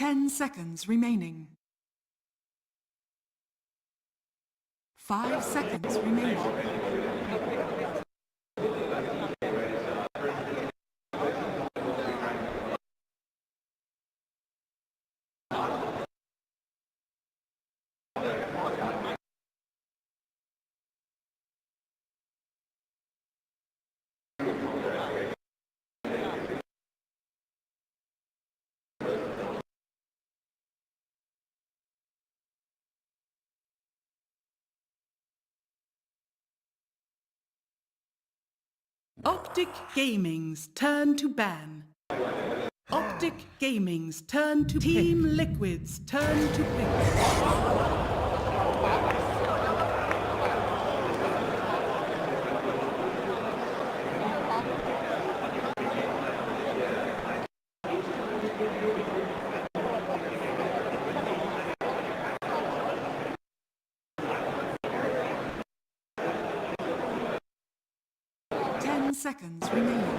10 seconds remaining. 5 seconds remaining. 'OpTic Gaming's turn to ban. 'OpTic Gaming's turn to Team pick. Liquid's turn to pick. 10 seconds remaining.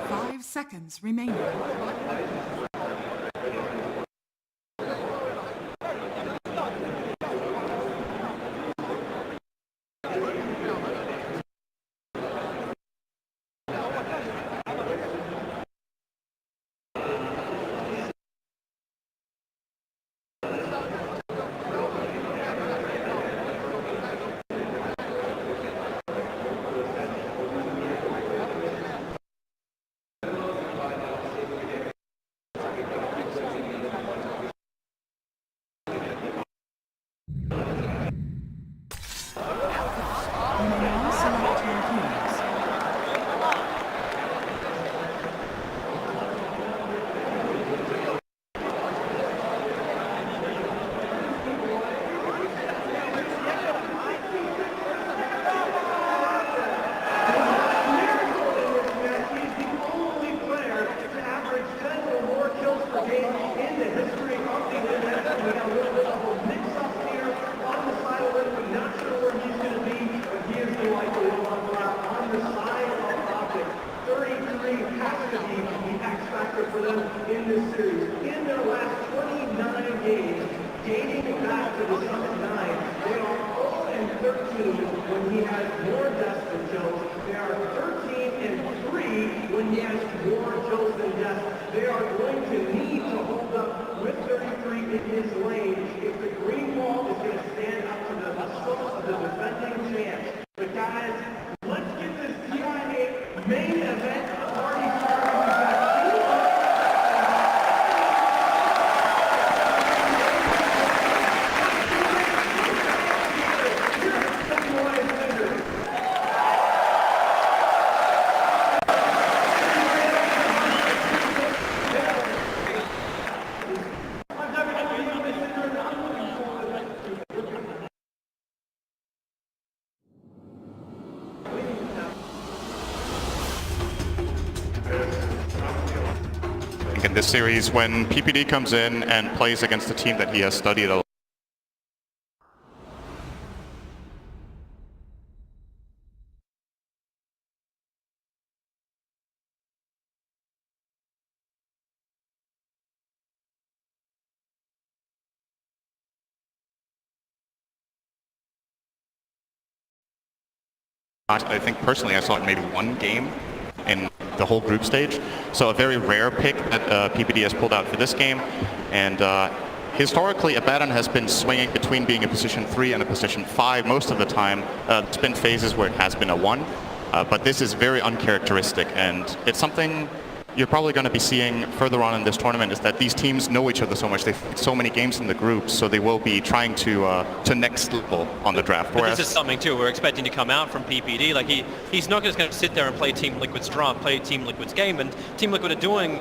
5 seconds remaining. 33 has to be the X factor for them in this series. In their last 29 games, dating back to the Summit 9, they are 0-13 when he has more deaths than Jones. They are 13-3 when he has more Jones than deaths. They are going to need to hold up with 33 in his lane if the green wall is going to stand up to the assault of the defending champs. But guys, let's get this TI8 main event party started. In this series, when PPD comes in and plays against a team that he has studied a lot, I think personally I saw it maybe one game in the whole group stage. So a very rare pick that PPD has pulled out for this game. And historically, Abaddon has been swinging between being a position 3 and a position 5 most of the time. It's been phases where it has been a 1. But this is very uncharacteristic, and it's something you're probably going to be seeing further on in this tournament, is that these teams know each other so much. They've played so many games in the groups, so they will be trying to next level on the draft. But this is something too we're expecting to come out from PPD. Like he's not just going to sit there and play Team Liquid's draft, play Team Liquid's game, and Team Liquid are doing,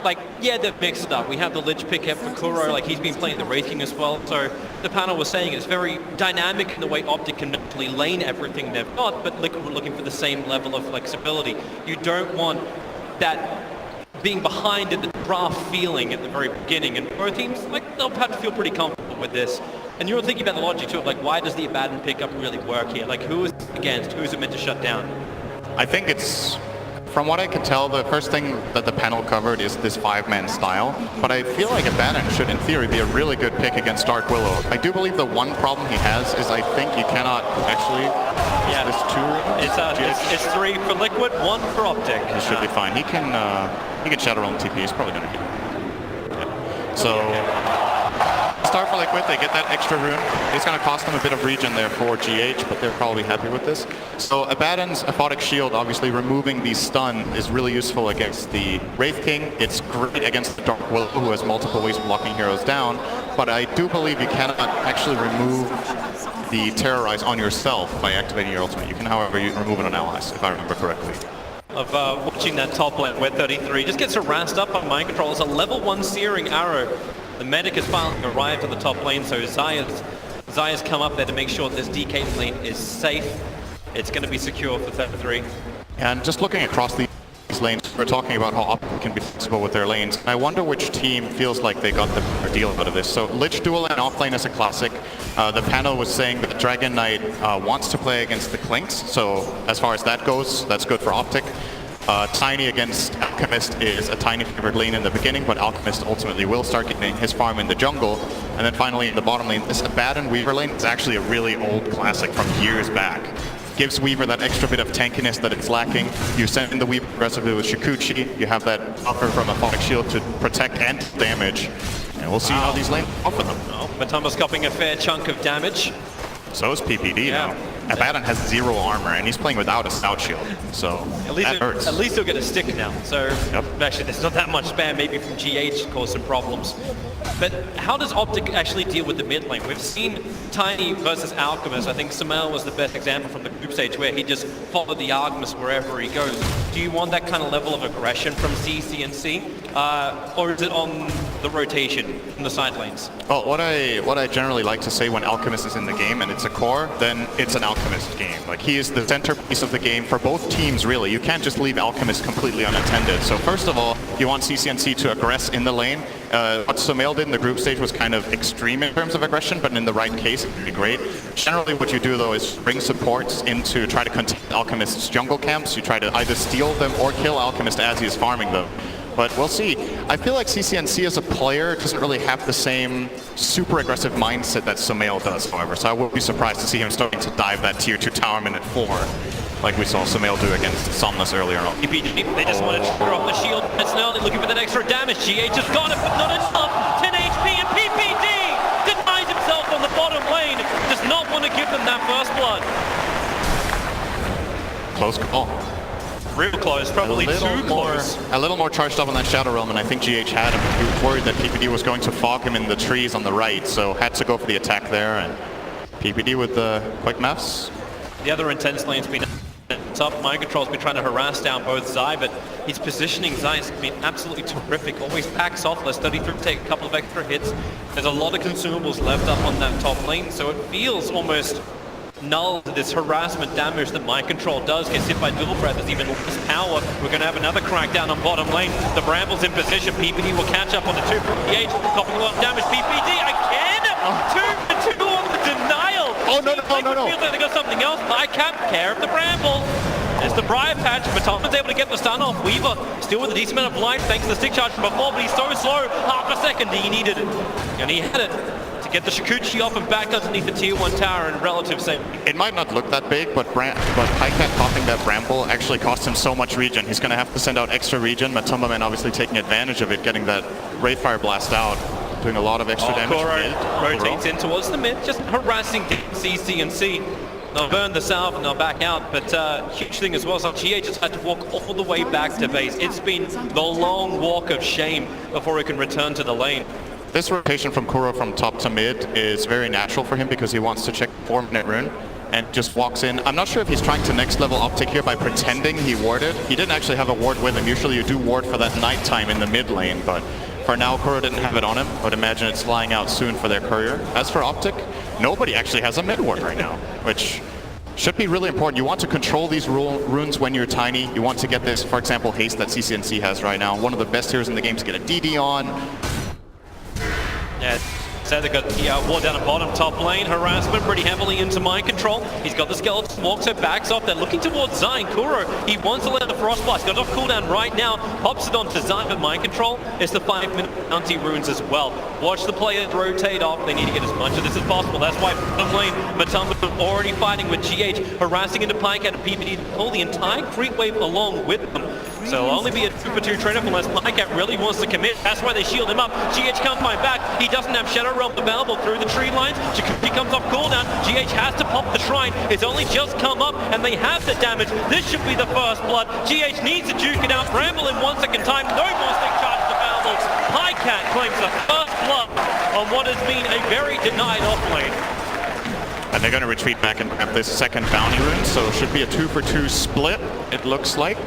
like, yeah, they've mixed up. We have the Lich pick up for Kuro, like he's been playing the Wraith King as well. So the panel was saying it's very dynamic in the way OpTic can actually lane everything they've got, but Liquid were looking for the same level of flexibility. You don't want that being behind at the draft feeling at the very beginning, and both teams, like, they'll have to feel pretty comfortable with this. And you're thinking about the logic too of, like, why does the Abaddon pickup really work here? Like, who is it against? Who is it meant to shut down? I think it's from what I could tell, the first thing that the panel covered is this 5-man style, but I feel like Abaddon should, in theory, be a really good pick against Dark Willow. I do believe the one problem he has is I think you cannot actually... Yeah. This 2? It's 3 for Liquid, 1 for OpTic. This should be fine. He can Shadow Realm TP. He's probably going to do it. Yeah. So... Start for Liquid, they get that extra rune. It's going to cost them a bit of regen there for GH, but they're probably happy with this. So Abaddon's Aphotic Shield, obviously removing the stun, is really useful against the Wraith King. It's great against the Dark Willow, who has multiple ways of blocking heroes down, but I do believe you cannot actually remove the Terrorize on yourself by activating your ultimate. You can, however, remove it on allies, if I remember correctly. Of watching that top lane where 33 just gets harassed up on mind control. It's a level 1 Searing Arrow. The medic has finally arrived at the top lane, so Zaya's come up there to make sure this DK lane is safe. It's going to be secure for 33. And just looking across these lanes, we're talking about how OpTic can be flexible with their lanes. I wonder which team feels like they got the better deal out of this. So Lich dual and off lane is a classic. The panel was saying that Dragon Knight wants to play against the Clinks, so as far as that goes, that's good for OpTic. Tiny against Alchemist is a Tiny favored lane in the beginning, but Alchemist ultimately will start getting his farm in the jungle. And then finally in the bottom lane, this Abaddon Weaver lane is actually a really old classic from years back. Gives Weaver that extra bit of tankiness that it's lacking. You send in the Weaver aggressively with Shikuchi, you have that buffer from Aphotic Shield to protect and make and we'll see how these lanes offer them. Oh, Matama's copying a fair chunk of damage. So is PPD now. Abaddon has 0 armor, and he's playing without a Stout Shield, so that hurts. At least he'll get a stick now, so actually there's not that much spam, maybe from GH cause some problems. But how does OpTic actually deal with the mid lane? We've seen Tiny versus Alchemist. I think Sumail was the best example from the group stage where he just followed the Alchemist wherever he goes. Do you want that kind of level of aggression from CCNC, or is it on the rotation from the side lanes? Well, what I generally like to say when Alchemist is in the game and it's a core, then it's an Alchemist game. Like, he is the centerpiece of the game for both teams, really. You can't just leave Alchemist completely unattended. So first of all, you want CCNC to aggress in the lane. What Sumail did in the group stage was kind of extreme in terms of aggression, but in the right case, it would be great. Generally, what you do, though, is bring supports in to try to contain Alchemist's jungle camps. You try to either steal them or kill Alchemist as he is farming them. But we'll see. I feel like CCNC as a player doesn't really have the same super aggressive mindset that Sumail does, however. So I would be surprised to see him starting to dive that tier 2 tower minute 4, like we saw Sumail do against Somnus earlier on. PPG, they just want to trigger off the shield. It's now they're looking for that extra damage. GH has got it, but not enough. 10 HP, and PPD denies himself on the bottom lane. Does not want to give them that first blood. Close call. Real close, probably too close. A little more charged up on that Shadow Realm, and I think GH had him. He was worried that PPD was going to fog him in the trees on the right, so had to go for the attack there, and PPD with the quick maths. The other intense lane's been up. Mind Control's been trying to harass down both Zai, but his positioning, Zai's been absolutely terrific. Always packs off, lets 33 take a couple of extra hits. There's a lot of consumables left up on that top lane, so it feels almost null to this harassment damage that Mind Control does. Gets hit by Dual Breath, there's even less power. We're going to have another crackdown on bottom lane. The Bramble's in position. PPD will catch up on the 2 from PH. Copying a lot of damage. PPD again! 2 on the denial! Oh, no. Feels like they got something else. I can't care of the Bramble. There's the Briar Patch. Matama's able to get the stun off. Weaver still with a decent amount of life thanks to the stick charge from before, but he's so slow. Half a second, he needed it. And he had it. Get the Shikuchi off and back underneath the tier 1 tower in relative safety. It might not look that big, but Highcat popping that Bramble actually cost him so much regen. He's going to have to send out extra regen. Matoma Man obviously taking advantage of it, getting that Wraithfire Blast out, doing a lot of extra damage. Kuro rotates in towards the mid, just harassing CCNC. They'll burn the south and they'll back out, but huge thing as well, so GH just had to walk all the way back to base. It's been the long walk of shame before he can return to the lane. This rotation from Kuro from top to mid is very natural for him because he wants to check 4-minute rune and just walks in. I'm not sure if he's trying to next level OpTic here by pretending he warded. He didn't actually have a ward with him. Usually you do ward for that nighttime in the mid lane, but for now Kuro didn't have it on him. I would imagine it's flying out soon for their courier. As for OpTic, nobody actually has a mid ward right now, which should be really important. You want to control these runes when you're Tiny. You want to get this, for example, haste that CCNC has right now. One of the best heroes in the game to get a DD on. Yeah, said, they've got the ward down at bottom, top lane, harassment pretty heavily into mind control. He's got the skeleton, walks her, backs off. They're looking towards Zai. Kuro, he wants to let the Frost Blast, got off cooldown right now, pops it onto Zai, but mind control is the 5-minute bounty runes as well. Watch the players rotate off. They need to get as much of this as possible. That's why bottom lane, Matamba already fighting with GH, harassing into Pike at PPD to pull the entire creep wave along with them. So it'll only be a 2-for-2 trade-off unless Pikecat really wants to commit. That's why they shield him up. GH can't fight back. He doesn't have Shadow Realm available through the tree lines. He comes off cooldown. GH has to pop the shrine. It's only just come up and they have the damage. This should be the first blood. GH needs to juke it out. Bramble in 1 second time. No more stick charges available. Pikecat claims the first blood on what has been a very denied offlane. And they're going to retreat back and grab this second bounty rune, so it should be a 2-for-2 split, it looks like.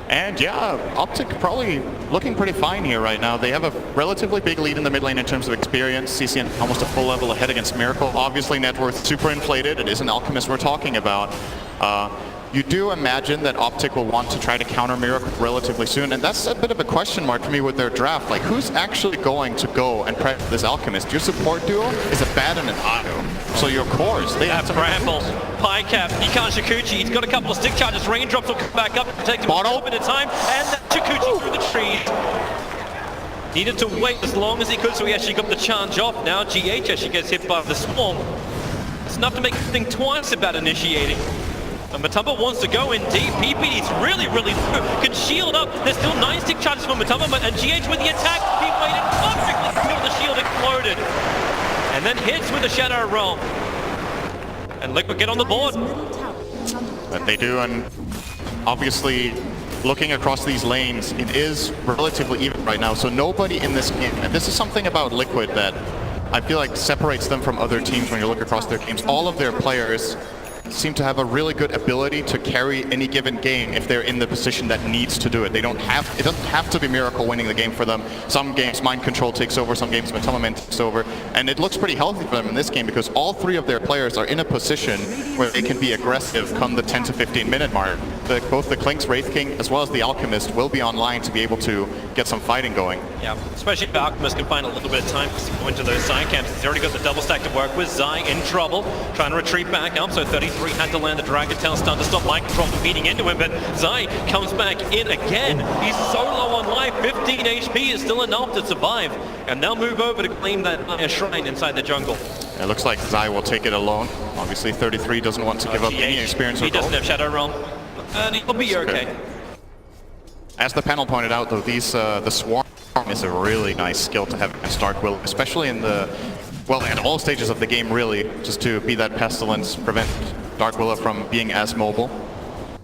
And yeah, OpTic probably looking pretty fine here right now. They have a relatively big lead in the mid lane in terms of experience. CCN almost a full level ahead against Miracle. Obviously net worth super inflated. It is an Alchemist we're talking about. You do imagine that OpTic will want to try to counter Miracle relatively soon, and that's a bit of a question mark for me with their draft. Like, who's actually going to go and prep this Alchemist? Your support duo is a Baden and Ado. So your cores, they have some Bramble, Pikecat, he can't Shikuchi. He's got a couple of stick charges. Raindrops will come back up, protect him a little bit of time, and Shikuchi through the trees. Needed to wait as long as he could, so he actually got the charge off. Now GH actually gets hit by the swarm. It's enough to make him think twice about initiating. And Matamba wants to go in deep. PPD's really low. Can shield up. There's still 9 stick charges for Matamba, and GH with the attack. He waited perfectly until the shield exploded. And then hits with the Shadow Realm. And Liquid get on the board. But they do, and obviously looking across these lanes, it is relatively even right now. So nobody in this game, and this is something about Liquid that I feel like separates them from other teams when you look across their games. All of their players seem to have a really good ability to carry any given game if they're in the position that needs to do it. It doesn't have to be Miracle winning the game for them. Some games Mind Control takes over, some games Matamba takes over, and it looks pretty healthy for them in this game because all 3 of their players are in a position where they can be aggressive come the 10 to 15 minute mark. Both the Clinkz, Wraith King, as well as the Alchemist will be online to be able to get some fighting going. Yeah, especially if the Alchemist can find a little bit of time to go into those side camps. He's already got the double stack to work with. Zai in trouble, trying to retreat back up, so 33 had to land the Dragon Tail stun to stop Mind Control from beating into him, but Zai comes back in again. He's so low on life, 15 HP is still enough to survive, and they'll move over to claim that shrine inside the jungle. It looks like Zai will take it alone. Obviously 33 doesn't want to give up any experience or He doesn't have Shadow Realm, and he'll be okay. As the panel pointed out though, the Swarm is a really nice skill to have against Dark Will, especially in at all stages of the game really, just to be that Pestilence, prevent Dark Willow from being as mobile.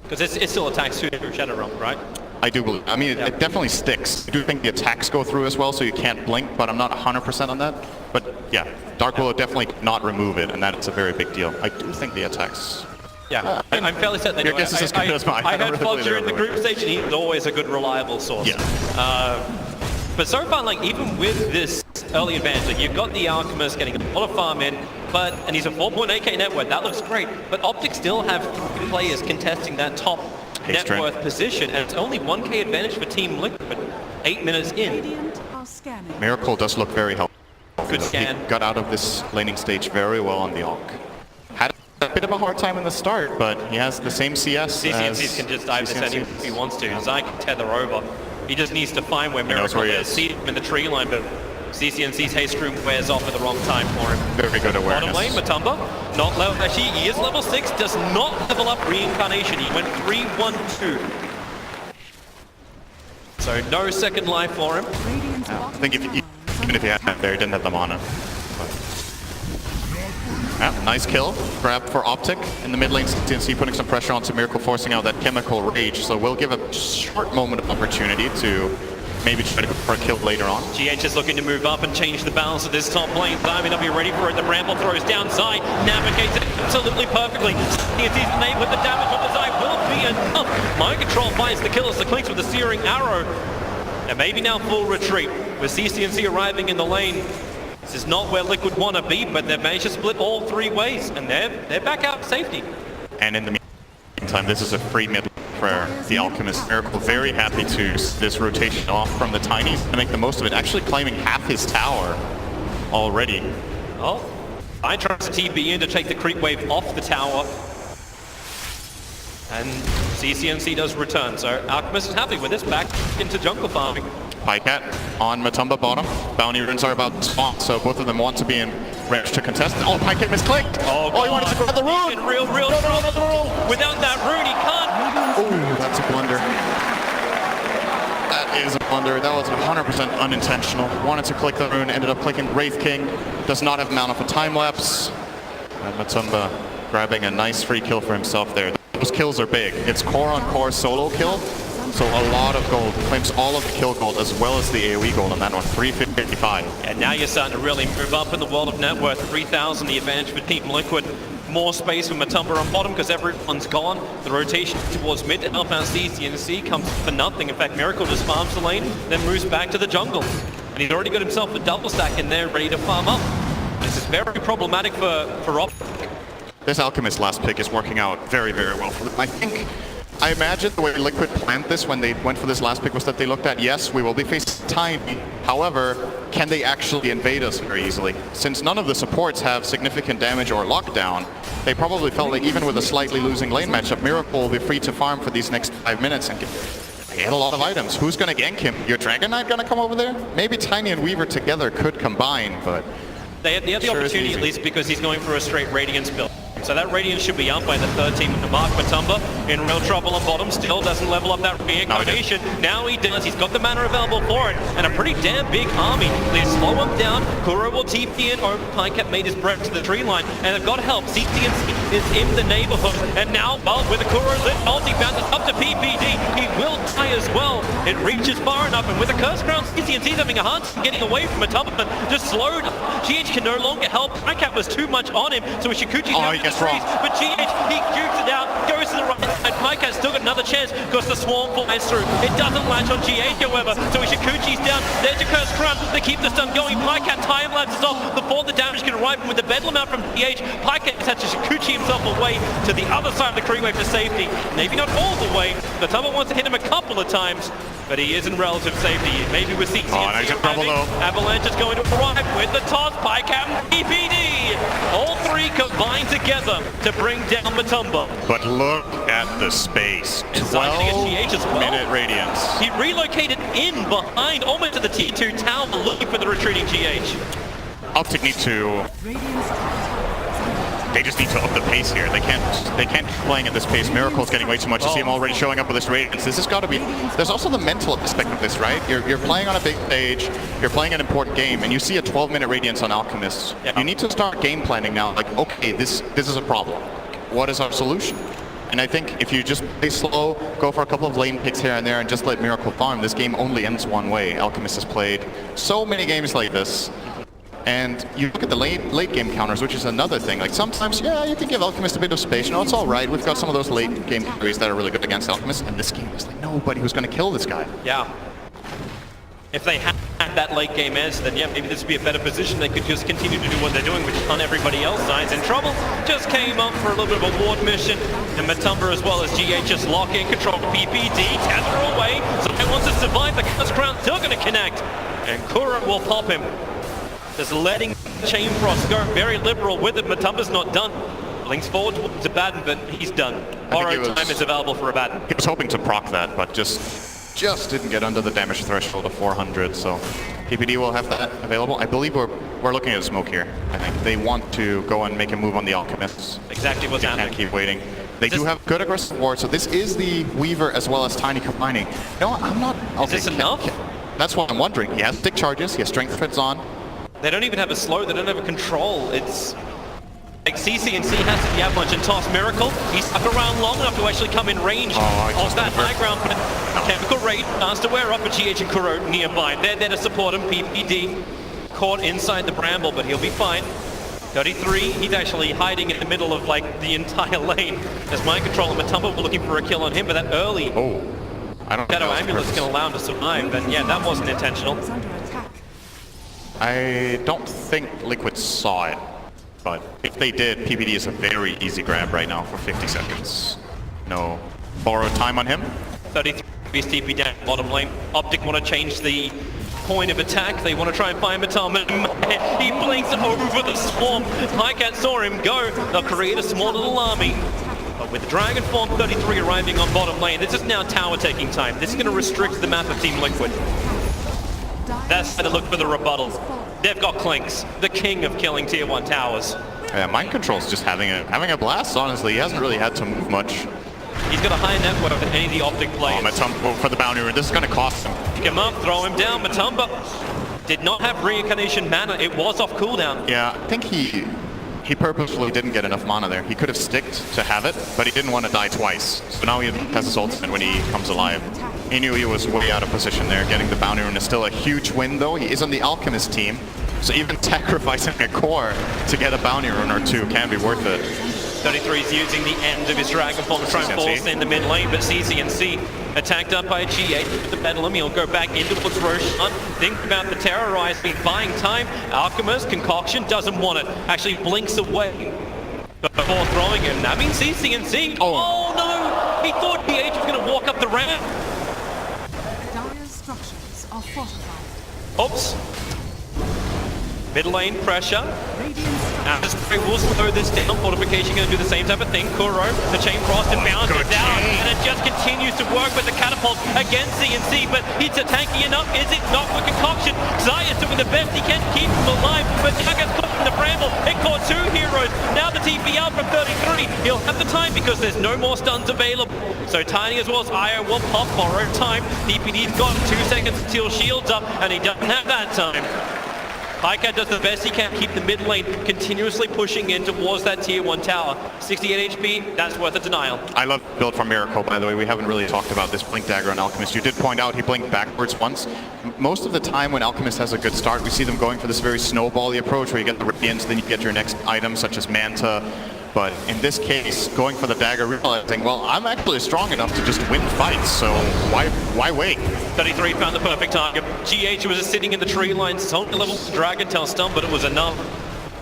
Because it still attacks through Shadow Realm, right? I do believe. I mean, it definitely sticks. I do think the attacks go through as well, so you can't blink, but I'm not 100% on that. But yeah, Dark Willow definitely not remove it, and that's a very big deal. I do think the attacks. Yeah, I'm fairly certain they do. Your guess is as good as mine. I heard Fog during the group stage, and he's always a good, reliable source. Yeah. But so far, like, even with this early advantage, like, you've got the Alchemist getting a lot of farm in, and he's a 4.8k net worth. That looks great. But OpTic still have 3 players contesting that top net worth position, and it's only 1k advantage for Team Liquid, 8 minutes in. Miracle does look very healthy. Good scan. He got out of this laning stage very well on the Alch. Had a bit of a hard time in the start, but he has the same CS CCNCs can just dive this if he wants to. Zai can tether over. He just needs to find where Miracle is. See him in the tree line, but CCNC's haste room wears off at the wrong time for him. Very good awareness. Bottom lane, Matamba, not level. Actually, he is level 6, does not level up Reincarnation. He went 3-1-2. So no second life for him. I think even if he had it there, he didn't have the mana. Nice kill, grab for OpTic in the mid lane. CNC putting some pressure onto Miracle, forcing out that chemical rage. So we'll give a short moment of opportunity to maybe try to go for a kill later on. GH is looking to move up and change the balance of this top lane. Zai may not be ready for it. The Bramble throws down. Zai navigates it absolutely perfectly. CNC's name with the damage on the Zai will be enough. Mind Control finds the kill as the Clinkz with the searing arrow. And maybe now full retreat with CCNC arriving in the lane. This is not where Liquid want to be, but they've managed to split all 3 ways, and they're back out of safety. And in the meantime, this is a free mid for the Alchemist. Miracle very happy to this rotation off from the Tinies to make the most of it, actually claiming half his tower. already. Oh, I tries to TP in to take the creep wave off the tower. And CCNC does return, so Alchemist is happy with this, back into jungle farming. Pycat on Matumba bottom. Bounty runes are about to spawn, so both of them want to be in range to contest. Oh, Pycat misclicked! Oh, he wanted to grab the rune! In real trouble. Without that rune, he can't. Oh, that's a blunder. That is a blunder. That was 100% unintentional. Wanted to click the rune, ended up clicking Wraith King. Does not have mana for time lapse. And Matumba grabbing a nice free kill for himself there. Those kills are big. It's core on core solo kill, so a lot of gold. Claims all of the kill gold as well as the AoE gold on that one, 355. And now you're starting to really move up in the world of net worth. 3,000 the advantage for Team Liquid. More space for Matumba on bottom because everyone's gone. The rotation towards mid to help out CCNC comes for nothing. In fact, Miracle just farms the lane, then moves back to the jungle. And he's already got himself a double stack in there ready to farm up. This is very problematic for OpTic. This Alchemist last pick is working out very, very well for them. I imagine the way Liquid planned this when they went for this last pick was that they looked at, yes, we will be facing Tiny. However, can they actually invade us very easily? Since none of the supports have significant damage or lockdown, they probably felt like even with a slightly losing lane matchup, Miracle will be free to farm for these next 5 minutes and get a lot of items. Who's going to gank him? Your Dragon Knight going to come over there? Maybe Tiny and Weaver together could combine, but They have the opportunity at least because he's going for a straight Radiance build. So that Radiance should be up by the third team with the Mark Matumba in real trouble on bottom. Still doesn't level up that reincarnation. Now he does. He's got the mana available for it and a pretty damn big army. They slow him down. Kuro will TP in. Or Pycat made his break to the tree line and they've got help. CCNC is in the neighborhood. And now, well, with the Kuro lit ulti bounces up to PPD. He will die as well. It reaches far enough and with a Curse Crown, CCNC's having a hard time getting away from Matumba. Just slowed. GH can no longer help. Pycat was too much on him. So Ishikuchi's down to the trees. But GH, he jukes it out, goes to the right side. Pycat's still got another chance because the swarm flies through. It doesn't latch on GH, however. So Ishikuchi's down. There's your Curse Crown. They keep the stun going. Pycat time lapses off before the damage can arrive. And with the Bedlam out from GH, Pycat has had to Ishikuchi himself away to the other side of the creep wave for safety. Maybe not all the way. The Matumba wants to hit him a couple of times, but he is in relative safety. Maybe with CCNC Avalanche is going to arrive with the toss. Pycat and PPD. All three combine together to bring down Matumba. But look at the space. 12-minute Radiance. He relocated in behind, almost to the T2 tower, looking for the retreating GH. OpTic need to... They just need to up the pace here. They can't keep playing at this pace. Miracle's getting way too much. You see him already showing up with this Radiance. This has got to be... There's also the mental aspect of this, right? You're playing on a big stage, you're playing an important game, and you see a 12-minute Radiance on Alchemist. Yeah. You need to start game planning now. Like, okay, this is a problem. What is our solution? And I think if you just play slow, go for a couple of lane picks here and there, and just let Miracle farm, this game only ends one way. Alchemist has played so many games like this. And you look at the late game counters, which is another thing. Like sometimes, yeah, you can give Alchemist a bit of space. You know, it's all right. We've got some of those late game carries that are really good against Alchemist. And this game is like, nobody was going to kill this guy. Yeah. If they had that late game edge, then yeah, maybe this would be a better position. They could just continue to do what they're doing, which is on everybody else side's in trouble. Just came up for a little bit of a ward mission. And Matumba as well as GH just lock in control of PPD, tether away. So he wants to survive. The Curse Crown still going to connect. And Kuro will pop him. Just letting Chain Frost go, very liberal with it. Matumba's not done. Links forward to Abaddon, but he's done. Borrowed time is available for Abaddon. He was hoping to proc that, but just didn't get under the damage threshold of 400, so PPD will have that available. I believe we're looking at a smoke here. I think they want to go and make a move on the Alchemists. Exactly what's happening. Can't keep waiting. They do have good aggressive ward, so this is the Weaver as well as Tiny combining. No, I'm not... Okay, is this enough? That's what I'm wondering. He has stick charges, he has strength threads on. They don't even have a slow, they don't have a control. It's like CCNC has the Avalanche and toss Miracle. He's stuck around long enough to actually come in range of that high ground. Chemical Raid starts to wear up, but GH and Kuro nearby. They're there to support him. PPD caught inside the bramble, but he'll be fine. 33, he's actually hiding in the middle of like the entire lane. As Mind Control and Matumba were looking for a kill on him, but that early I don't Shadow Amulet is going to allow him to survive. And yeah, that wasn't intentional. I don't think Liquid saw it, but if they did, PPD is a very easy grab right now for 50 seconds. No borrowed time on him. 33 TP down bottom lane. OpTic want to change the point of attack. They want to try and find Matama. He blinks over the swarm. Highcat saw him go. They'll create a small little army. But with Dragon Form 33 arriving on bottom lane, this is now tower taking time. This is going to restrict the map of Team Liquid. That's how to look for the rebuttals. They've got Clinks, the king of killing tier 1 towers. Yeah, Mind Control's just having a blast, honestly. He hasn't really had to move much. He's got a higher net worth than any of the OpTic players. Matumba for the bounty rune. This is going to cost him. Pick him up, throw him down. Matumba did not have reincarnation mana. It was off cooldown. Yeah, I think he purposefully didn't get enough mana there. He could have sticked to have it, but he didn't want to die twice. So now he has his ultimate when he comes alive. He knew he was way out of position there. Getting the bounty rune is still a huge win, though. He is on the Alchemist team, so even sacrificing a core to get a bounty rune or two can be worth it. 33 is using the end of his Dragon Form to try and force in the mid lane, but CCNC attacked up by G8 with the Bedlam. He'll go back into what's Roshan. Think about the Terrorize being buying time. Alchemist, Concoction doesn't want it. Actually blinks away before throwing him. That means CCNC. Oh no! He thought G8 was going to walk up the ramp. Dire's structures are fortified. Oops. Mid lane pressure. This will slow this down. Fortification going to do the same type of thing. Kuro, the chain frost, and bounces it down. And it just continues to work with the catapult against CNC. But it's a tanky enough. Is it not for Concoction? Zaya's doing the best he can to keep him alive. But now gets caught in the bramble. It caught 2 heroes. Now the TP out from 33. He'll have the time because there's no more stuns available. So Tiny as well as Io will pop borrowed time. DPD's got 2 seconds until shields up. And he doesn't have that time. Highcat does the best he can, keep the mid lane continuously pushing in towards that tier 1 tower. 68 HP, that's worth a denial. I love build from Miracle, by the way. We haven't really talked about this Blink Dagger on Alchemist. You did point out he blinked backwards once. Most of the time when Alchemist has a good start, we see them going for this very snowbally approach where you get the Radiance, then you get your next item such as Manta. But in this case, going for the dagger, realizing, well, I'm actually strong enough to just win fights, so why wait? 33 found the perfect target. GH was just sitting in the tree lines. It's only level Dragon Tail stun, but it was enough.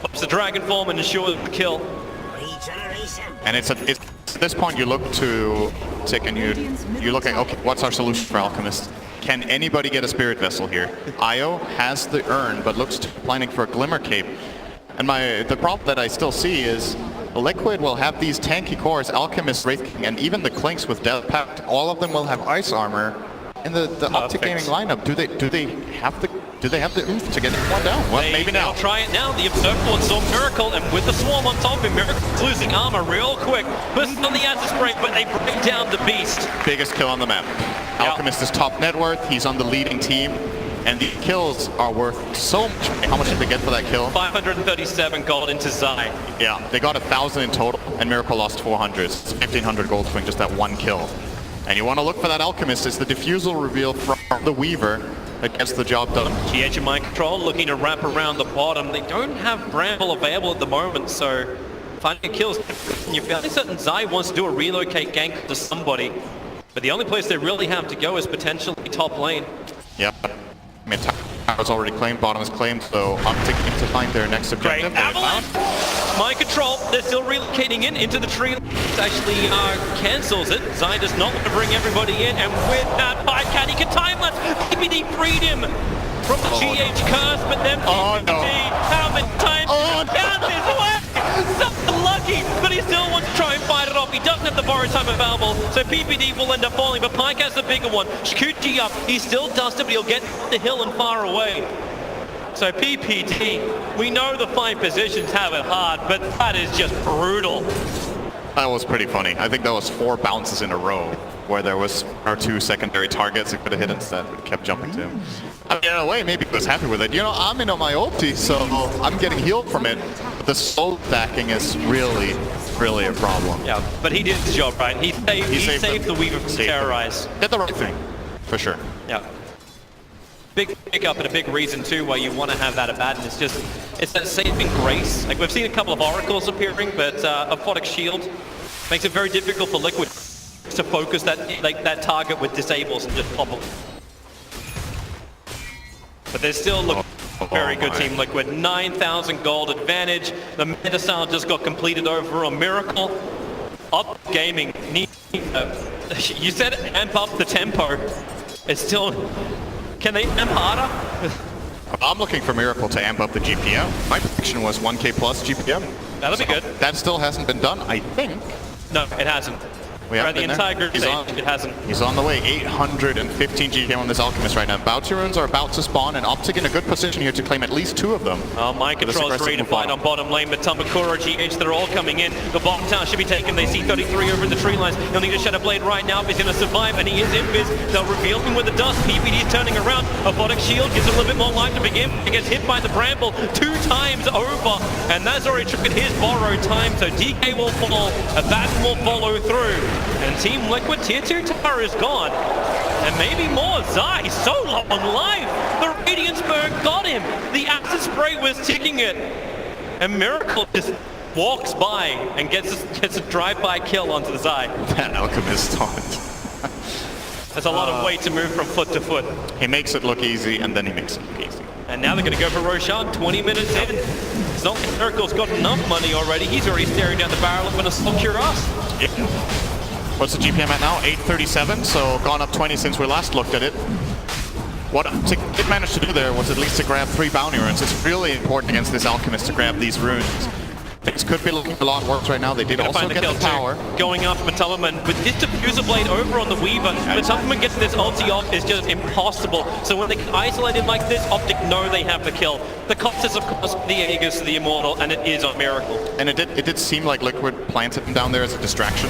Ups the Dragon Form and ensures the kill. And it's at this point you look to Tick and you look at, okay, what's our solution for Alchemist? Can anybody get a Spirit Vessel here? Io has the urn, but looks to be planning for a Glimmer Cape. And the problem that I still see is Liquid will have these tanky cores, Alchemist, Wraith King, and even the Clinks with Death Pact. All of them will have ice armor. In the OpTic Gaming lineup, do they have the oomph to get one down? Well, maybe now. They'll try it now. The Observer Lord saw Miracle, and with the swarm on top of him, Miracle's losing armor real quick. Puts on the acid spray, but they break down the beast. Biggest kill on the map. Alchemist is top net worth. He's on the leading team. And the kills are worth so much. How much did they get for that kill? 537 gold into Zai. Yeah, they got 1,000 in total, and Miracle lost 400. It's 1,500 gold swing, just that one kill. And you want to look for that Alchemist. It's the Diffusal reveal from the Weaver that gets the job done. GH and Mind Control looking to wrap around the bottom. They don't have Bramble available at the moment, so finding kills. You're fairly certain Zai wants to do a relocate gank to somebody. But the only place they really have to go is potentially top lane. Yep. I mean, tower's already claimed, bottom is claimed, so OpTic needs to find their next objective. Great avalanche! Mind Control, they're still relocating into the tree. It actually cancels it. Zai does not want to bring everybody in, and with that, Highcat, he can time-lapse. PPD freed him from the GH curse, but then PPD, how many times found his way? So lucky, but he still wants to try and fight it off. He doesn't have the borrowed time available, so PPD will end up falling, but Pycat's the bigger one. Shikuchi up, he's still dusted, but he'll get the hill and far away. So PPD, we know the fine positions have it hard, but that is just brutal. That was pretty funny. I think that was 4 bounces in a row where there was our 2 secondary targets it could have hit instead, but kept jumping to him. I mean, in a way, maybe he was happy with it. You know, I'm in on my ulti, so I'm getting healed from it. But the soul stacking is really a problem. Yeah, but he did his job, right? He saved the Weaver from Terrorize. Did the right thing, for sure. Yeah. Big pickup and a big reason too why you want to have that Abaddon. It's that saving grace. Like we've seen a couple of oracles appearing, but OpTic shield makes it very difficult for Liquid to focus that target with disables and just pop them. But they still look very good team Liquid. 9,000 gold advantage. The meta sound just got completed over on Miracle. OpTic Gaming need you said amp up the tempo. It's still Can they amp harder? I'm looking for Miracle to amp up the GPM. My prediction was 1k plus GPM. That'll be good. That still hasn't been done, I think. No, it hasn't. We Right, haven't the been entire there. group stage, it hasn't. He's on the way. 815 GPM on this Alchemist right now. Bounty runes are about to spawn, and OpTic in a good position here to claim at least 2 of them. Oh, Mind Control is ready to fight on bottom lane, but Tumbakura, GH, they're all coming in. The bottom tower should be taken. They see 33 over in the tree lines. He'll need a Shadow Blade right now if he's going to survive, and he is invis. They'll reveal him with the dust. PPD is turning around. OpTic shield gives him a little bit more life to begin. He gets hit by the bramble 2 times over, and that's already triggered his borrowed time, so DK will fall. A Batten will follow through, and Team Liquid Tier 2 tower is gone. And maybe more. Zai, so low on life. The Radiance Burn got him. The Acid Spray was ticking it. And Miracle just walks by and gets a drive-by kill onto the Zai. That Alchemist taunt. That's a lot of weight to move from foot to foot. He makes it look easy, and then he makes it look easy. And now they're going to go for Roshan 20 minutes in. It's not like Miracle's got enough money already. He's already staring down the barrel of an Assault Cuirass. Yeah. What's the GPM at now? 837, so gone up 20 since we last looked at it. What OpTic managed to do there was at least to grab 3 bounty runes. It's really important against this Alchemist to grab these runes. Things could be looking a lot worse right now. They did also get the power. Going after Matulman with this Diffuser Blade over on the Weaver. Matulman getting this ulti off is just impossible. So when they get isolated like this, OpTic know they have the kill. The cost is, of course, the Aegis, the Immortal, and it is on Miracle. And it did seem like Liquid planted him down there as a distraction.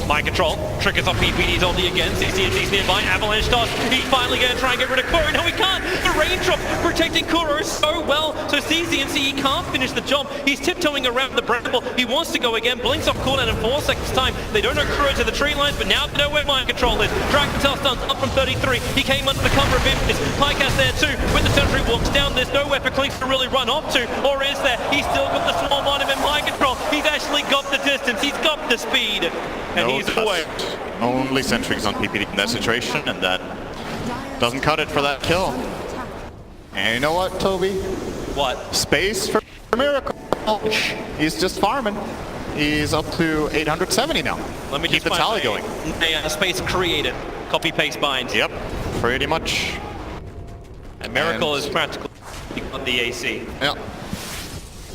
Mind Control triggers off PPD's ulti again. CCNC's nearby. Avalanche does. He's finally going to try and get rid of Kuro. No, he can't. The raindrop protecting Kuro so well. So CCNC, he can't finish the job. He's tiptoeing around the bramble. He wants to go again. Blinks off cooldown in 4 seconds time. They don't know Kuro to the tree lines, but now they know where Mind Control is. Drag Patel stuns up from 33. He came under the cover of Invis. Pycast there too. When the Sentry walks down, there's nowhere for Clinks to really run off to. Or is there? He's still got the swarm on him in Mind Control. He's actually got the distance. He's got the speed. And No he's dust. away. Only sentries on PPD in that situation, and that doesn't cut it for that kill. And you know what, Toby? What? Space for Miracle. He's just farming. He's up to 870 now. Let me keep just the tally going. Space created. Copy paste bind. Yep, pretty much. And Miracle is practically on the AC. Yep.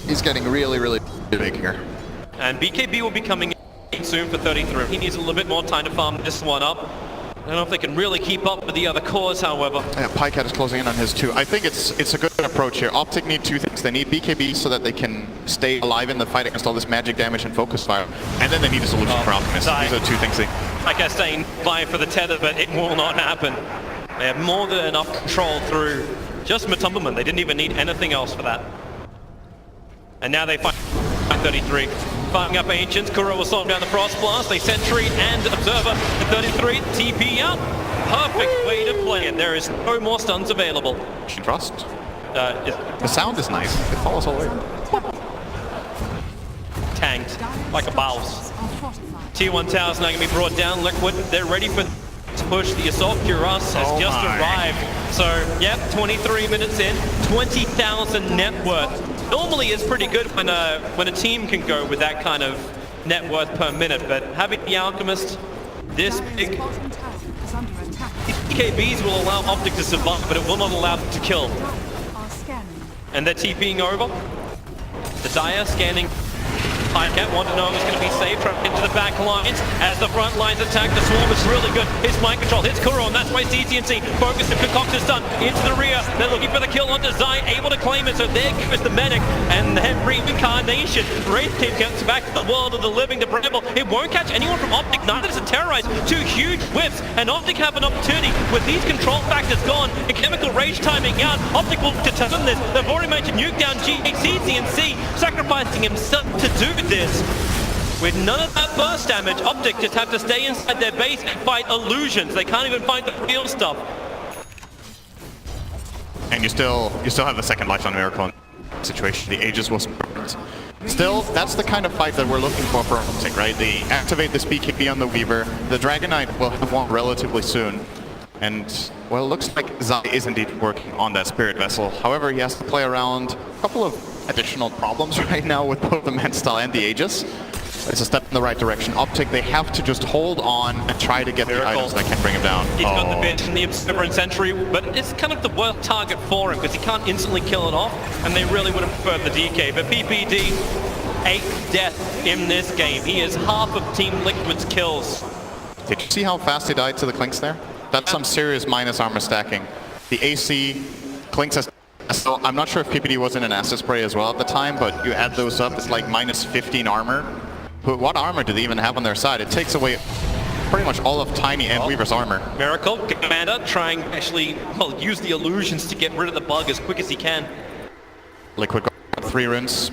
He's getting really, really big here. And BKB will be coming in soon for 33. He needs a little bit more time to farm this one up. I don't know if they can really keep up with the other cores, however. Yeah, Pycat is closing in on his too. I think it's a good approach here. OpTic need 2 things. They need BKB so that they can stay alive in the fight against all this magic damage and focus fire. And then they need a solution for Alchemist. These are 2 things they... Like I was saying, vying for the tether, but it will not happen. They have more than enough control through just Matumberman. They didn't even need anything else for that. And now they find 33. Firing up Ancients, Kuro will slow down the Frost Blast. They Sentry and Observer at 33. TP out. Perfect way to play it. There is no more stuns available. Trust. The sound is nice. It follows all the way. Tanked like a mouse. Tier 1 towers now going to be brought down. Liquid, they're ready for to push. The Assault Cuirass has just arrived. So, yep, 23 minutes in, 20,000 net worth. Normally it's pretty good when a team can go with that kind of net worth per minute, but having the Alchemist this big, EKBs will allow OpTic to survive, but it will not allow them to kill. And they're TPing over. The Dire scanning. Pycat want to know if it's going to be safe from into the back lines as the front lines attack. The swarm is really good. Hits Mind Control, hits Kuro, and that's why CCNC focused and concocted stun into the rear. They're looking for the kill onto Zai, able to claim it. So there goes the medic and then reincarnation. Wraith King gets back to the world of the living to Bramble. It won't catch anyone from OpTic. Neither does it terrorize. 2 huge whips, and OpTic have an opportunity with these control factors gone and chemical rage timing out. OpTic will determine this. They've already mentioned nuke down CCNC, sacrificing himself to do this. With none of that burst damage, OpTic just have to stay inside their base and fight illusions. They can't even fight the real stuff. And you still have the second life on Miracle situation. The Aegis was perfect. Still, that's the kind of fight that we're looking for OpTic, right? They activate this BKB on the Weaver. The Dragon Knight will have one relatively soon. And, well, it looks like Zai is indeed working on that Spirit Vessel. However, he has to play around a couple of additional problems right now with both the Manstyle and the Aegis. It's a step in the right direction. OpTic, they have to just hold on and try to get the Miracle. items that can bring him down. He's got the bit and the Observer and Sentry, but it's kind of the worst target for him because he can't instantly kill it off, and they really would have preferred the DK. But PPD, 8th death in this game. He is half of Team Liquid's kills. Did you see how fast he died to the Clinks there? That's some serious minus armor stacking. The AC, Clinks has... So I'm not sure if PPD was in an acid spray as well at the time, but you add those up, it's like minus 15 armor. But what armor do they even have on their side? It takes away pretty much all of Tiny and Weaver's armor. Miracle, Commander, trying to actually, well, use the illusions to get rid of the bug as quick as he can. Liquid got 3 runes.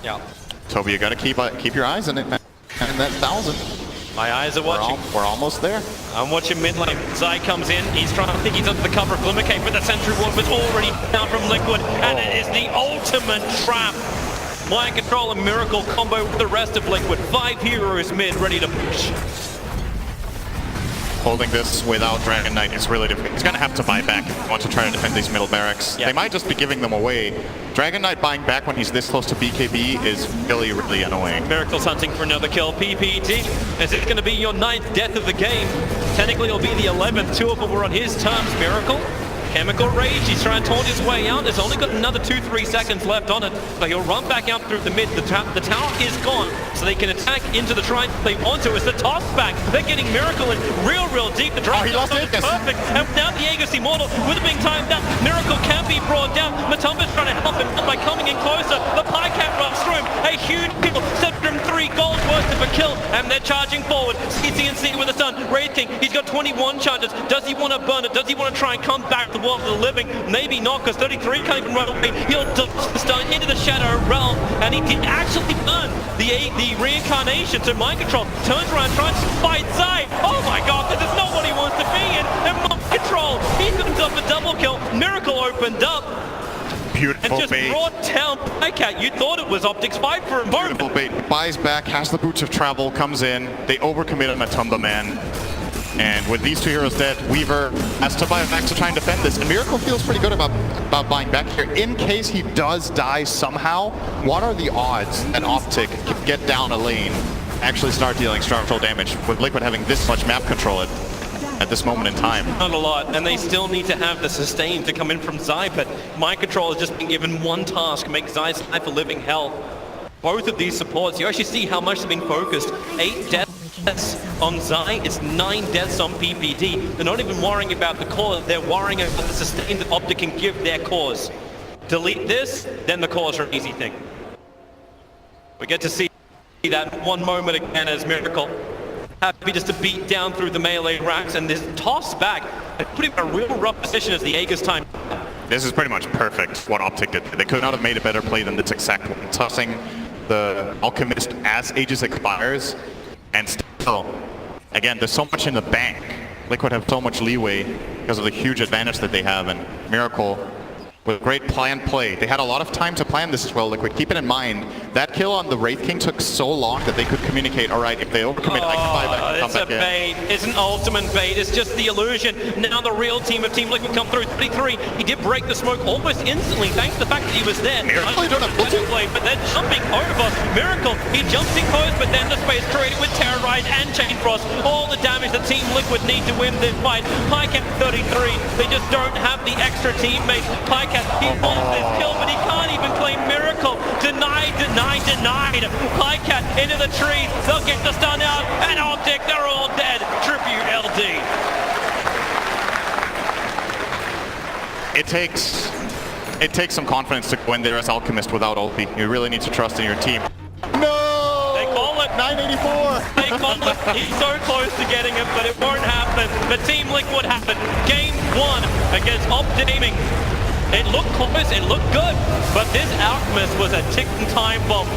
Yeah. Toby, you gotta keep your eyes on it, man. And that 1,000. My eyes are watching. We're almost there. I'm watching mid lane. Zai comes in. He's trying to think he's under the cover of Glimmercave, but the Sentry Ward was already down from Liquid, and it is the ultimate trap. Mind Control and Miracle combo with the rest of Liquid. 5 heroes mid, ready to push. Holding this without Dragon Knight is really difficult. He's going to have to buy back if he wants to try to defend these middle barracks. Yeah. They might just be giving them away. Dragon Knight buying back when he's this close to BKB is really, really annoying. Miracle's hunting for another kill. PPD, is it going to be your 9th death of the game? Technically, it'll be the 11th. 2 of them were on his terms. Miracle, Chemical Rage, he's trying to taunt his way out. There's only got another 2-3 seconds left on it. So he'll run back out through the mid. The tower is gone, so they can attack into the shrine if they want to. It's the toss back. They're getting Miracle in real deep. The drive he lost it. perfect. And now the Aegis Immortal with it being timed down. Miracle can be brought down. Matumba's trying to help him by coming in closer. The Pycat runs through him. A huge kill. Set him 3 gold worth of a kill, and they're charging forward. CCNC with the stun. Wraith King, he's got 21 charges. Does he want to burn it? Does he want to try and come back to the world of the living? Maybe not, because 33 can't even run away. He'll stun into the Shadow Realm, and he did actually burn the reincarnation. So Mind Control turns around, tries to fight Zai. Oh my god, this is not what he wants to be in. And Mind Control, he's got himself a double kill. Miracle opened up. Beautiful and just bait. brought down Pycat. You thought it was OpTic's fight for a moment. Beautiful bait. Buys back, has the boots of travel, comes in. They overcommit on Matumba, man. And with these 2 heroes dead, Weaver has to buy back to try and defend this. And Miracle feels pretty good about buying back here. In case he does die somehow, what are the odds that OpTic can get down a lane, actually start dealing structural damage with Liquid having this much map control at this moment in time? Not a lot, and they still need to have the sustain to come in from Zai, but Mind Control has just been given one task, make Zai's life a living hell. Both of these supports, you actually see how much they've been focused. 8 deaths on Zai, it's 9 deaths on PPD. They're not even worrying about the core, they're worrying about the sustain that OpTic can give their cores. Delete this, then the cores are an easy thing. We get to see that one moment again as Miracle. Happy just to beat down through the melee racks, and this toss back and put him in a real rough position as the Aegis time. This is pretty much perfect what OpTic did. They could not have made a better play than this exact one. Tossing the Alchemist as Aegis expires, and still, again, there's so much in the bank. Liquid have so much leeway because of the huge advantage that they have, and Miracle with great planned play. They had a lot of time to plan this as well, Liquid. Keep it in mind, that kill on the Wraith King took so long that they could communicate, all right, if they overcommit, I can buy back and come It's a back in. bait. It's an ultimate bait. It's just the illusion. Now the real team of Team Liquid come through. 33. He did break the smoke almost instantly thanks to the fact that he was there. Miracle, you don't have ulti? But they're jumping over. Miracle, he jumps in close, but then the space created with Terrorize and Chain Frost. All the damage that Team Liquid need to win this fight. Pycat 33. They just don't have the extra teammates. Pycat, he wants this kill, but he can't even claim Miracle. Denied. Pycat into the trees. They'll get the stun out, and OpTic, they're all dead. Tribute LD. It takes some confidence to go in there as Alchemist without ulti. You really need to trust in your team. No! They call it. 984! They call it. He's so close to getting it, but it won't happen. The Team Liquid happened. Game 1 against OpTic. It looked close, it looked good, but this Alchemist was a ticking time bomb.